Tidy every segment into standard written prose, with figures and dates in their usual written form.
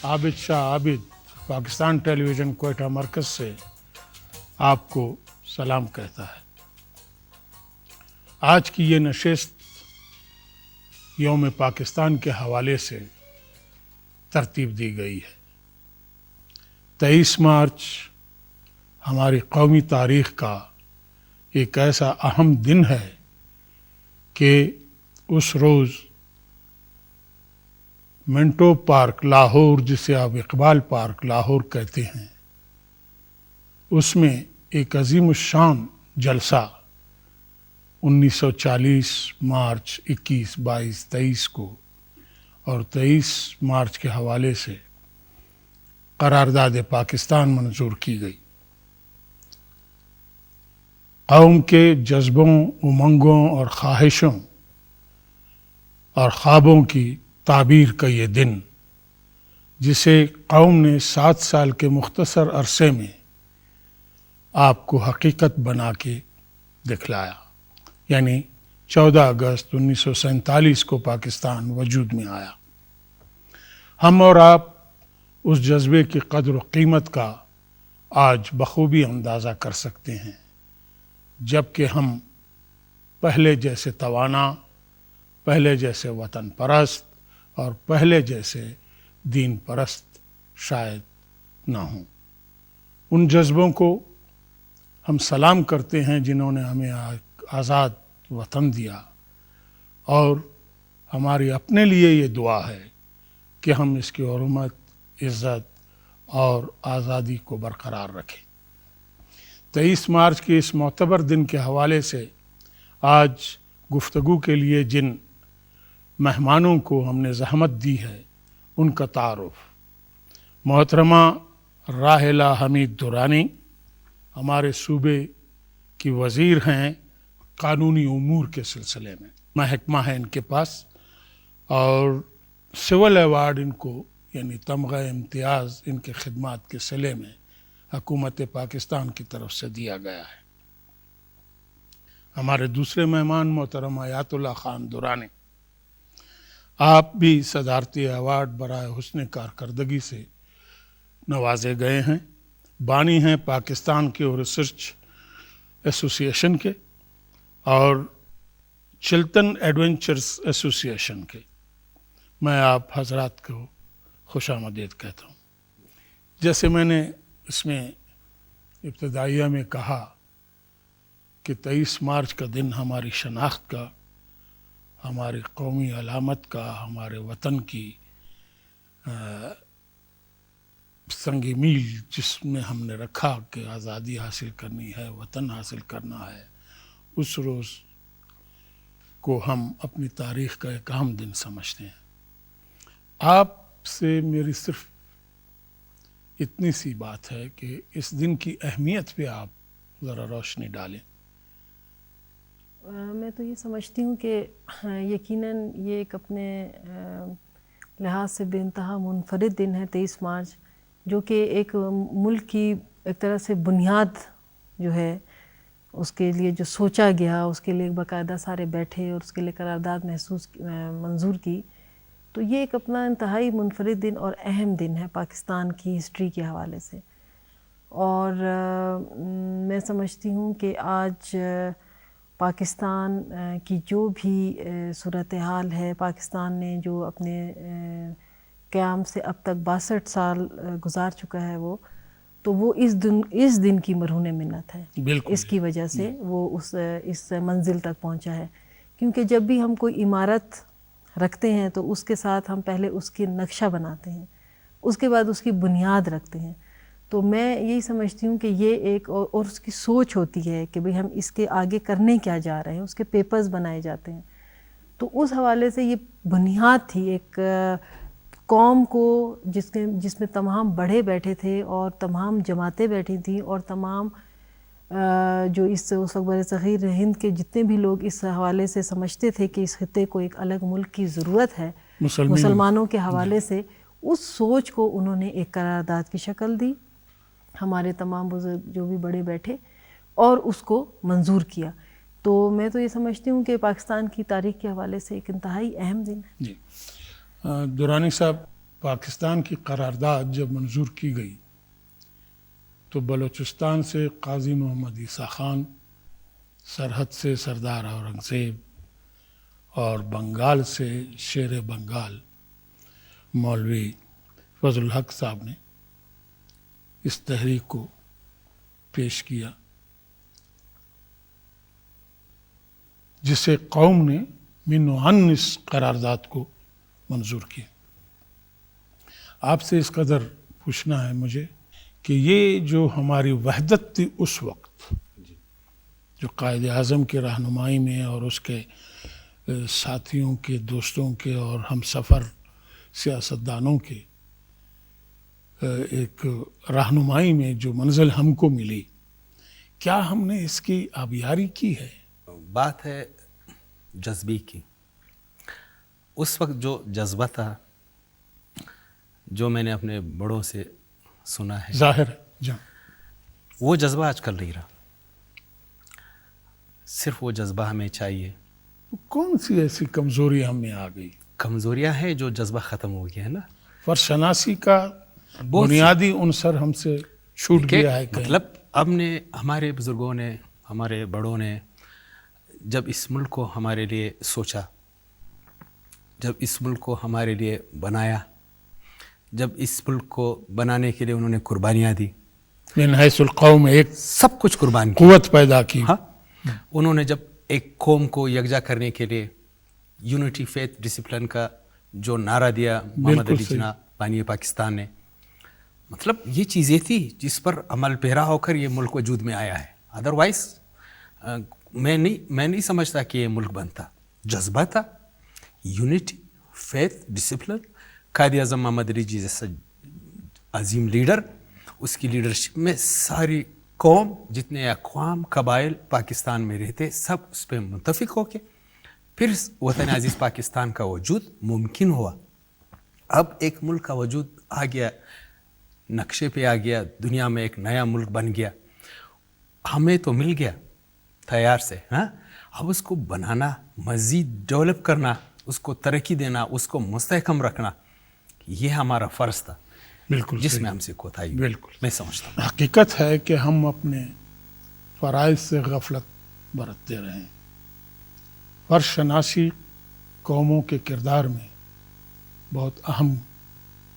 عابد شاہ عابد پاکستان ٹیلی vision Quetta مرکز سے آپ کو سلام کہتا ہے۔ آج کی یہ نشست یوم پاکستان کے حوالے سے ترتیب دی گئی ہے۔ 23 مارچ ہماری قومی تاریخ کا ایک ایسا اہم دن ہے کہ اس روز منٹو پارک لاہور، جسے آپ اقبال پارک لاہور کہتے ہیں، اس میں ایک عظیم الشان جلسہ 1940 مارچ 21، 22، 23 کو اور 23 مارچ کے حوالے سے قرارداد پاکستان منظور کی گئی۔ قوم کے جذبوں، امنگوں اور خواہشوں اور خوابوں کی تعبیر کا یہ دن، جسے قوم نے 7 سال کے مختصر عرصے میں آپ کو حقیقت بنا کے دکھلایا، یعنی 14 اگست 1947 کو پاکستان وجود میں آیا۔ ہم اور آپ اس جذبے کی قدر و قیمت کا آج بخوبی اندازہ کر سکتے ہیں، جبکہ ہم پہلے جیسے توانا، پہلے جیسے وطن پرست اور پہلے جیسے دین پرست شاید نہ ہوں۔ ان جذبوں کو ہم سلام کرتے ہیں جنہوں نے ہمیں آزاد وطن دیا، اور ہماری اپنے لیے یہ دعا ہے کہ ہم اس کی حرمت، عزت اور آزادی کو برقرار رکھیں۔ 23 مارچ کے اس معتبر دن کے حوالے سے آج گفتگو کے لیے جن مہمانوں کو ہم نے زحمت دی ہے، ان کا تعارف۔ محترمہ راحلہ حمید درانی ہمارے صوبے کی وزیر ہیں قانونی امور کے سلسلے میں، محکمہ ہے ان کے پاس، اور سول ایوارڈ ان کو، یعنی تمغہ امتیاز ان کے خدمات کے صلے میں حکومت پاکستان کی طرف سے دیا گیا ہے۔ ہمارے دوسرے مہمان محترم آیت اللہ خان درانی، آپ بھی صدارتی ایوارڈ برائے حسن کارکردگی سے نوازے گئے ہیں، بانی ہیں پاکستان کے ریسرچ ایسوسی ایشن کے اور چلتن ایڈونچرز ایسوسی ایشن کے۔ میں آپ حضرات کو خوش آمدید کہتا ہوں۔ جیسے میں نے اس میں ابتدائیہ میں کہا کہ 23 مارچ کا دن ہماری شناخت کا، ہماری قومی علامت کا، ہمارے وطن کی سنگ میل جس میں ہم نے رکھا کہ آزادی حاصل کرنی ہے، وطن حاصل کرنا ہے، اس روز کو ہم اپنی تاریخ کا ایک اہم دن سمجھتے ہیں۔ آپ سے میری صرف اتنی سی بات ہے کہ اس دن کی اہمیت پہ آپ ذرا روشنی ڈالیں۔ میں تو یہ سمجھتی ہوں کہ یقیناً یہ ایک اپنے لحاظ سے بے انتہا منفرد دن ہے 23 مارچ، جو کہ ایک ملک کی ایک طرح سے بنیاد جو ہے، اس کے لیے جو سوچا گیا، اس کے لیے باقاعدہ سارے بیٹھے اور اس کے لیے قرارداد منظور کی، تو یہ ایک اپنا انتہائی منفرد دن اور اہم دن ہے پاکستان کی ہسٹری کے حوالے سے۔ اور میں سمجھتی ہوں کہ آج پاکستان کی جو بھی صورتحال ہے، پاکستان نے جو اپنے قیام سے اب تک 62 سال گزار چکا ہے، وہ اس دن کی مرہون منت ہے۔ اس کی وجہ سے وہ اس منزل تک پہنچا ہے، کیونکہ جب بھی ہم کوئی عمارت رکھتے ہیں تو اس کے ساتھ ہم پہلے اس کی نقشہ بناتے ہیں، اس کے بعد اس کی بنیاد رکھتے ہیں۔ تو میں یہی سمجھتی ہوں کہ یہ ایک اور اس کی سوچ ہوتی ہے کہ بھئی ہم اس کے آگے کرنے کیا جا رہے ہیں، اس کے پیپرز بنائے جاتے ہیں۔ تو اس حوالے سے یہ بنیاد تھی ایک قوم کو، جس میں تمام بڑھے بیٹھے تھے اور تمام جماعتیں بیٹھی تھیں، اور تمام جو اس وقت بر صغیر ہند کے جتنے بھی لوگ اس حوالے سے سمجھتے تھے کہ اس خطے کو ایک الگ ملک کی ضرورت ہے مسلمانوں کے حوالے سے، اس سوچ کو انہوں نے ایک قرارداد کی شکل دی، ہمارے تمام بزرگ جو بھی بڑے بیٹھے اور اس کو منظور کیا۔ تو میں تو یہ سمجھتی ہوں کہ پاکستان کی تاریخ کے حوالے سے ایک انتہائی اہم دن ہے۔ جی درانی صاحب، پاکستان کی قرارداد جب منظور کی گئی تو بلوچستان سے قاضی محمد عیسیٰ خان، سرحد سے سردار اورنگزیب اور بنگال سے شیر بنگال مولوی فضل الحق صاحب نے اس تحریک کو پیش کیا، جسے قوم نے منوعاً اس قرارداد کو منظور کیا۔ آپ سے اس قدر پوچھنا ہے مجھے کہ یہ جو ہماری وحدت تھی اس وقت، جو قائد اعظم کی رہنمائی میں اور اس کے ساتھیوں کے، دوستوں کے اور ہم سفر سیاستدانوں کے ایک رہنمائی میں جو منزل ہم کو ملی، کیا ہم نے اس کی آبیاری کی ہے؟ بات ہے جذبے کی۔ اس وقت جو جذبہ تھا، جو میں نے اپنے بڑوں سے سنا ہے، ظاہر ہے جہاں وہ جذبہ آج کل نہیں رہا۔ صرف وہ جذبہ ہمیں چاہیے۔ کون سی ایسی کمزوری ہم میں آ گئی؟ کمزوریاں ہیں جو جذبہ ختم ہو گیا ہے نا۔ فرد شناسی کا بنیادی عنصر ہم سے چھوٹ گیا ہے۔ مطلب اب نے ہمارے بزرگوں نے، ہمارے بڑوں نے جب اس ملک کو ہمارے لیے سوچا، جب اس ملک کو ہمارے لیے بنایا، جب اس ملک کو بنانے کے لیے انہوں نے قربانیاں دی، من حیث القوم ایک سب کچھ قربان کیا۔ قوت پیدا کی۔ ہاں، انہوں نے جب ایک قوم کو یکجا کرنے کے لیے یونٹی فیتھ ڈسپلن کا جو نعرہ دیا محمد علی جناح بانی پاکستان نے، مطلب یہ چیزیں تھی جس پر عمل پیرا ہو کر یہ ملک وجود میں آیا ہے۔ ادروائز میں نہیں سمجھتا کہ یہ ملک بنتا۔ جذبہ تھا، unity, faith, discipline, Quaid Azam محمد علی جی جیسا عظیم لیڈر، اس کی لیڈرشپ میں ساری قوم، جتنے اقوام، قبائل پاکستان میں رہتے، سب اس پہ متفق ہو کے پھر وطن عزیز پاکستان کا وجود ممکن ہوا۔ اب ایک ملک کا وجود آ گیا، نقشے پہ آ گیا، دنیا میں ایک نیا ملک بن گیا، ہمیں تو مل گیا تیار سے۔ ہاں، اب اس کو بنانا، مزید ڈیولپ کرنا، اس کو ترقی دینا، اس کو مستحکم رکھنا، یہ ہمارا فرض تھا، بالکل جس میں ہم سے کوتاہی ہوئی، بالکل میں سمجھتا ہوں۔ حقیقت ہے کہ ہم اپنے فرائض سے غفلت برتتے رہے ہیں۔ فرد شناسی قوموں کے کردار میں بہت اہم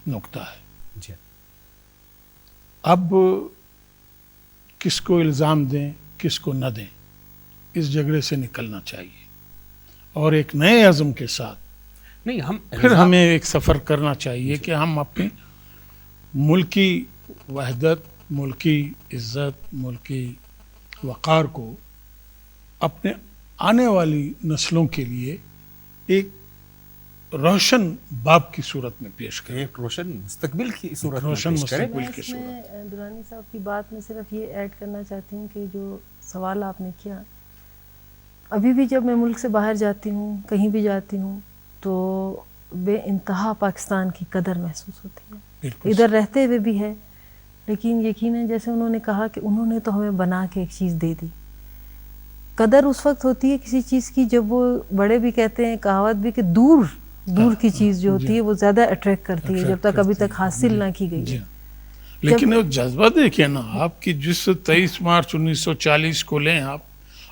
نقطہ ہے۔ جی، اب کس کو الزام دیں، کس کو نہ دیں، اس جھگڑے سے نکلنا چاہیے اور ایک نئے عزم کے ساتھ نہیں، ہم پھر ہمیں ایک سفر کرنا چاہیے کہ ہم اپنی ملکی وحدت، ملکی عزت، ملکی وقار کو اپنے آنے والی نسلوں کے لیے ایک روشن باب کی صورت میں پیش کریں، ایک روشن مستقبل کی صورت میں روشن پیش کریں۔ مستقبل میں کی اس میں درانی صاحب کی بات میں صرف یہ ایڈ کرنا چاہتی ہوں کہ جو سوال آپ نے کیا، ابھی بھی جب میں ملک سے باہر جاتی ہوں، کہیں بھی جاتی ہوں، تو بے انتہا پاکستان کی قدر محسوس ہوتی ہے۔ بالکل ادھر رہتے ہوئے بھی ہے، لیکن یقیناً جیسے انہوں نے کہا کہ انہوں نے تو ہمیں بنا کے ایک چیز دے دی۔ قدر اس وقت ہوتی ہے کسی چیز کی جب وہ بڑے بھی کہتے ہیں، کہاوت بھی، کہ دور کی چیز جو ہوتی ہے وہ زیادہ اٹریکٹ کرتی ہے جب تک ابھی تک حاصل نہ کی گئی ہے۔ لیکن ایک جذبہ دیکھیں نا آپ کی، جس 23 مارچ 1940 کو لیں آپ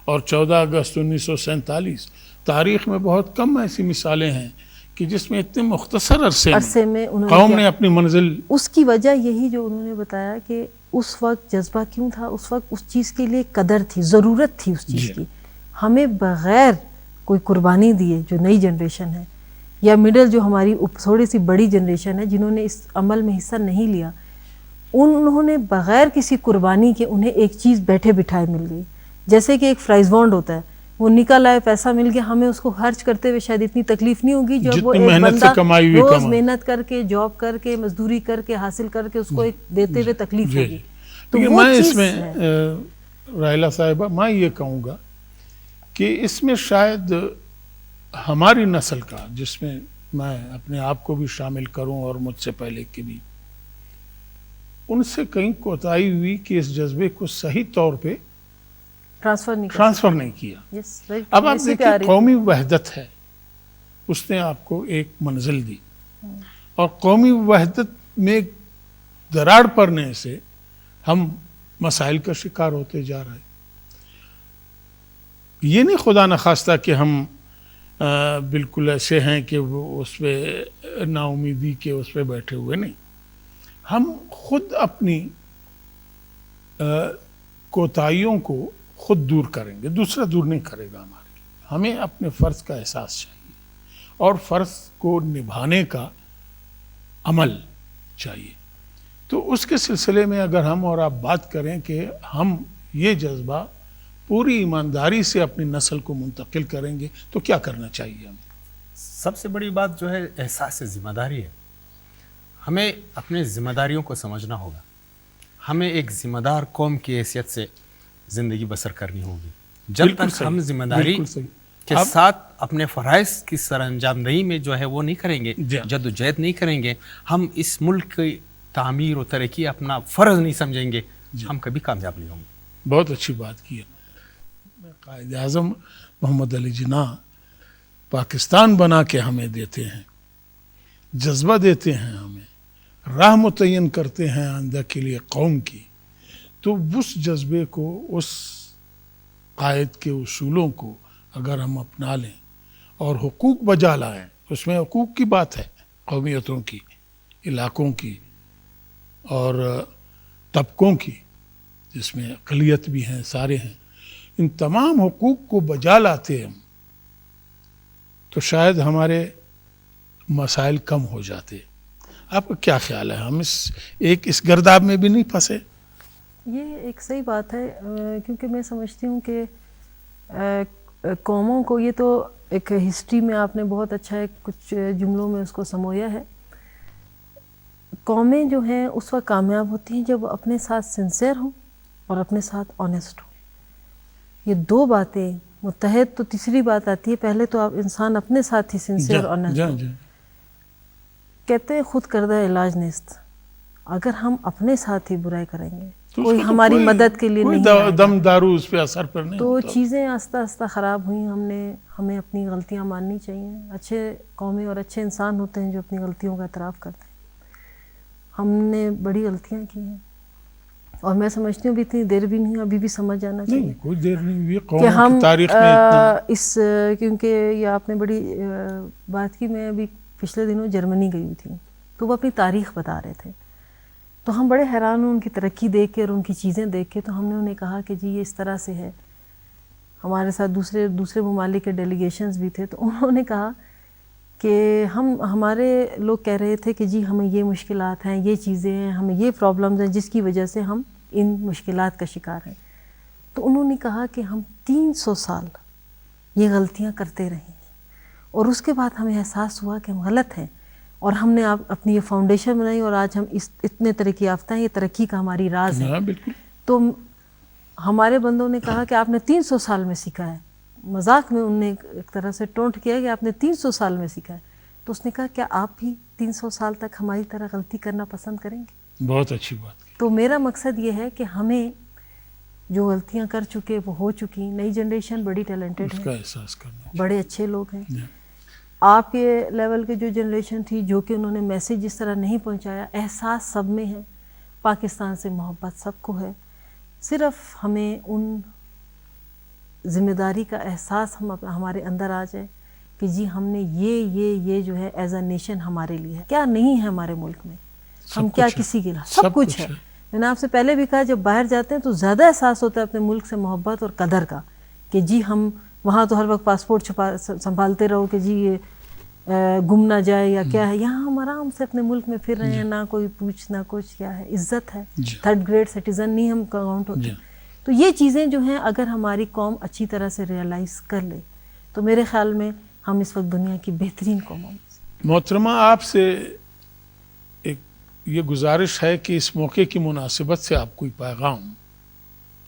اور 14 اگست 1947، تاریخ میں بہت کم ایسی مثالیں ہیں کہ جس میں اتنے مختصر عرصے میں قوم نے اپنی منزل۔ اس کی وجہ یہی جو انہوں نے بتایا کہ اس وقت جذبہ کیوں تھا، اس وقت اس چیز کے لیے قدر تھی، ضرورت تھی اس چیز کی۔ ہمیں بغیر کوئی قربانی دیے جو نئی جنریشن ہے یا مڈل جو ہماری تھوڑی سی بڑی جنریشن ہے جنہوں نے اس عمل میں حصہ نہیں لیا، انہوں نے بغیر کسی قربانی کے انہیں ایک چیز بیٹھے بٹھائے مل گئی۔ جیسے کہ ایک فرائز بانڈ ہوتا ہے، وہ نکل آئے، پیسہ مل گیا، ہمیں اس کو خرچ کرتے ہوئے شاید اتنی تکلیف نہیں ہوگی جب وہ ایک بندہ روز محنت کر کے، جاب کر کے، مزدوری کر کے حاصل کر کے اس کو ایک دیتے ہوئے تکلیف ہوگی۔ تو میں اس میں راحلہ صاحبہ میں یہ کہوں گا کہ اس میں شاید ہماری نسل کا، جس میں میں اپنے آپ کو بھی شامل کروں اور مجھ سے پہلے کے بھی، ان سے کہیں کوتاہی ہوئی کہ اس جذبے کو صحیح طور پہ ٹرانسفر نہیں کیا۔ اب آپ دیکھیں، قومی وحدت ہے، اس نے آپ کو ایک منزل دی، اور قومی وحدت میں دراڑ پڑنے سے ہم مسائل کا شکار ہوتے جا رہے ہیں. یہ نہیں خدا نخواستہ کہ ہم بالکل ایسے ہیں کہ وہ اس پہ نا امیدی کے اس پہ بیٹھے ہوئے نہیں. ہم خود اپنی کوتاہیوں کو خود دور کریں گے, دوسرا دور نہیں کرے گا ہمارے لیے. ہمیں اپنے فرض کا احساس چاہیے اور فرض کو نبھانے کا عمل چاہیے. تو اس کے سلسلے میں اگر ہم اور آپ بات کریں کہ ہم یہ جذبہ پوری ایمانداری سے اپنی نسل کو منتقل کریں گے تو کیا کرنا چاہیے ہمیں؟ سب سے بڑی بات جو ہے احساس ذمہ داری ہے. ہمیں اپنے ذمہ داریوں کو سمجھنا ہوگا. ہمیں ایک ذمہ دار قوم کی حیثیت سے زندگی بسر کرنی ہوگی. جب تک ہم ذمہ داری کے ساتھ اپنے فرائض کی سر انجام دہی میں جو ہے وہ نہیں کریں گے, جد و جہد نہیں کریں گے, ہم اس ملک کی تعمیر و ترقی اپنا فرض نہیں سمجھیں گے, ہم کبھی کامیاب نہیں ہوں گے. بہت اچھی بات کی ہے. قائد اعظم محمد علی جناح پاکستان بنا کے ہمیں دیتے ہیں, جذبہ دیتے ہیں, ہمیں راہ متعین کرتے ہیں آئندہ کے لیے قوم کی. تو اس جذبے کو, اس قائد کے اصولوں کو اگر ہم اپنا لیں اور حقوق بجا لائیں, اس میں حقوق کی بات ہے, قومیتوں کی, علاقوں کی اور طبقوں کی, جس میں اقلیت بھی ہیں, سارے ہیں, ان تمام حقوق کو بجا لاتے ہم تو شاید ہمارے مسائل کم ہو جاتے. آپ کا کیا خیال ہے؟ ہم اس گرداب میں بھی نہیں پھنسے؟ یہ ایک صحیح بات ہے, کیونکہ میں سمجھتی ہوں کہ قوموں کو, یہ تو ایک ہسٹری میں آپ نے بہت اچھا ہے کچھ جملوں میں اس کو سمویا ہے. قومیں جو ہیں اس وقت کامیاب ہوتی ہیں جب اپنے ساتھ سنسیئر ہوں اور اپنے ساتھ آنیسٹ ہوں. یہ دو باتیں متحد, تو تیسری بات آتی ہے, پہلے تو آپ انسان اپنے ساتھ ہی سنسیئر اور آنیسٹ ہوں. کہتے ہیں خود کردہ علاج نیست. اگر ہم اپنے ساتھ ہی برائی کریں گے, کوئی ہماری مدد کے لیے نہیں آئے گا, دم دارو اس پہ اثر پر نہیں تو ہوتا. چیزیں آہستہ آہستہ خراب ہوئیں. ہمیں اپنی غلطیاں ماننی چاہیے. اچھے قومی اور اچھے انسان ہوتے ہیں جو اپنی غلطیوں کا اعتراف کرتے ہیں. ہم نے بڑی غلطیاں کی ہیں اور میں سمجھتی ہوں بھی اتنی دیر بھی نہیں, ابھی بھی سمجھ جانا چاہیے. کوئی دیر نہیں ہوئی قوم کہ ہم کی تاریخ میں اتنا. کیونکہ یہ آپ نے بڑی بات کی. میں ابھی پچھلے دنوں جرمنی گئی ہوئی تھی, تو وہ اپنی تاریخ بتا رہے تھے, تو ہم بڑے حیران ہوئے ان کی ترقی دیکھ کے اور ان کی چیزیں دیکھ کے. تو ہم نے انہیں کہا کہ جی یہ اس طرح سے ہے. ہمارے ساتھ دوسرے ممالک کے ڈیلیگیشنز بھی تھے, تو انہوں نے کہا کہ ہمارے لوگ کہہ رہے تھے کہ جی ہمیں یہ مشکلات ہیں, یہ چیزیں ہیں, ہمیں یہ پرابلمز ہیں جس کی وجہ سے ہم ان مشکلات کا شکار ہیں. تو انہوں نے کہا کہ ہم 300 سال یہ غلطیاں کرتے رہے ہیں اور اس کے بعد ہمیں احساس ہوا کہ ہم غلط ہیں, اور ہم نے اپنی یہ فاؤنڈیشن بنائی اور آج ہم اتنے ترقی یافتہ ہیں. یہ ترقی کا ہماری راز ہے. تو ہمارے بندوں نے کہا کہ آپ نے 300 سال میں سیکھا ہے. مذاق میں انہوں نے ایک طرح سے ٹونٹ کیا کہ آپ نے 300 سال میں سیکھا ہے. تو اس نے کہا کیا آپ بھی 300 سال تک ہماری طرح غلطی کرنا پسند کریں گے؟ بہت اچھی بات. تو میرا مقصد یہ ہے کہ ہمیں جو غلطیاں کر چکے وہ ہو چکی. نئی جنریشن بڑی ٹیلنٹڈ ہے, اس کا احساس کرنا, بڑے اچھے لوگ ہیں. آپ کے لیول کے جو جنریشن تھی جو کہ انہوں نے میسیج اس طرح نہیں پہنچایا, احساس سب میں ہے, پاکستان سے محبت سب کو ہے. صرف ہمیں ان ذمہ داری کا احساس ہمارے اندر آ جائے کہ جی ہم نے یہ جو ہے ایز اے نیشن ہمارے لیے ہے. کیا نہیں ہے ہمارے ملک میں, ہم کیا کسی کے لیے, سب کچھ ہے. میں نے آپ سے پہلے بھی کہا جب باہر جاتے ہیں تو زیادہ احساس ہوتا ہے اپنے ملک سے محبت اور قدر کا, کہ جی ہم وہاں تو ہر وقت پاسپورٹ سنبھالتے رہو کہ جی یہ گم نہ جائے یا کیا ہے. یہاں ہم آرام سے اپنے ملک میں پھر رہے ہیں, نہ کوئی پوچھ نہ کچھ, کیا ہے, عزت ہے, 3rd گریڈ سٹیزن نہیں ہم کاؤنٹ ہوتے. تو یہ چیزیں جو ہیں اگر ہماری قوم اچھی طرح سے ریئلائز کر لے تو میرے خیال میں ہم اس وقت دنیا کی بہترین قوموں میں. محترمہ, آپ سے ایک یہ گزارش ہے کہ اس موقع کی مناسبت سے آپ کوئی پیغام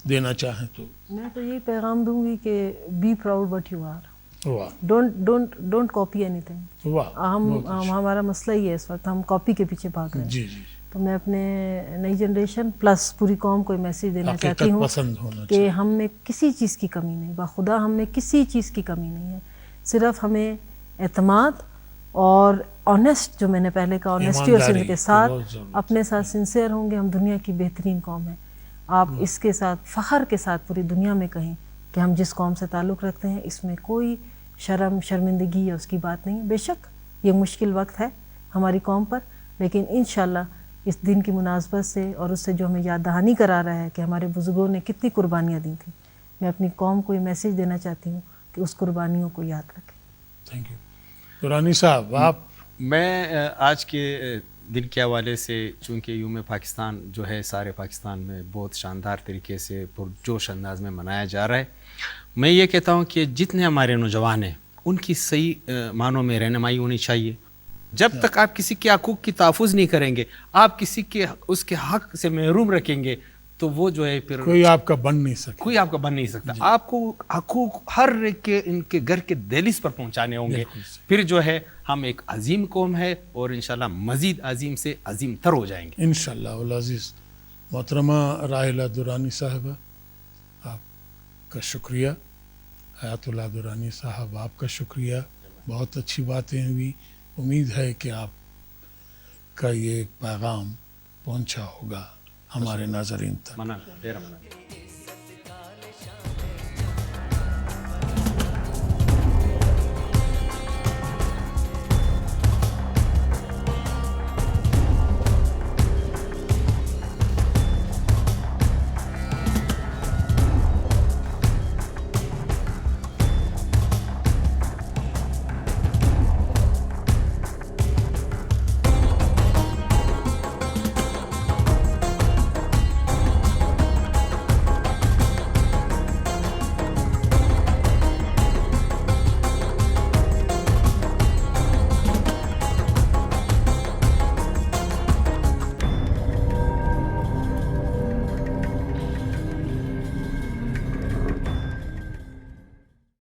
دینا چاہیں تو. میں تو یہی پیغام دوں گی کہ be proud what you are, don't copy anything. ہمارا مسئلہ ہی ہے اس وقت, ہم کاپی کے پیچھے بھاگ رہے ہیں. جی جی. تو میں اپنے نئی جنریشن پلس پوری قوم کو میسیج دینا چاہتی ہوں کہ ہم میں کسی چیز کی کمی نہیں, باخدا ہم میں کسی چیز کی کمی نہیں ہے. صرف ہمیں اعتماد اور آنیسٹ، جو میں نے پہلے کہا آنیسٹی اور ایمانداری کے ساتھ بہت ضروری اپنے ساتھ سنسیئر ہوں گے، ہم دنیا کی بہترین قوم ہے. آپ اس کے ساتھ فخر کے ساتھ پوری دنیا میں کہیں کہ ہم جس قوم سے تعلق رکھتے ہیں اس میں کوئی شرم شرمندگی یا اس کی بات نہیں ہے. بے شک یہ مشکل وقت ہے ہماری قوم پر، لیکن انشاءاللہ اس دن کی مناسبت سے اور اس سے جو ہمیں یاد دہانی کرا رہا ہے کہ ہمارے بزرگوں نے کتنی قربانیاں دی تھیں، میں اپنی قوم کو یہ میسیج دینا چاہتی ہوں کہ اس قربانیوں کو یاد رکھیں. Thank you. درانی صاحب آپ میں آج کے دن کے حوالے سے، چونکہ یوم پاکستان جو ہے سارے پاکستان میں بہت شاندار طریقے سے پرجوش انداز میں منایا جا رہا ہے، میں یہ کہتا ہوں کہ جتنے ہمارے نوجوان ہیں ان کی صحیح معنوں میں رہنمائی ہونی چاہیے. جب تک آپ کسی کے حقوق کی تحفظ نہیں کریں گے، آپ کسی کے اس کے حق سے محروم رکھیں گے، تو وہ جو ہے پھر کوئی آپ کا بن نہیں سکتا. کوئی آپ کا بن نہیں سکتا. آپ کو حقوق ہر ایک کے ان کے گھر کے دہلیز پر پہنچانے ہوں گے. پھر جو ہے ہم ایک عظیم قوم ہے اور انشاءاللہ مزید عظیم سے عظیم تر ہو جائیں گے انشاءاللہ العزیز. محترمہ راحلہ درانی صاحبہ، آپ کا شکریہ. حیات اللہ درانی صاحب آپ کا شکریہ. بہت اچھی باتیں ہوئی. امید ہے کہ آپ کا یہ پیغام پہنچا ہوگا ہمارے ناظرین تک. منن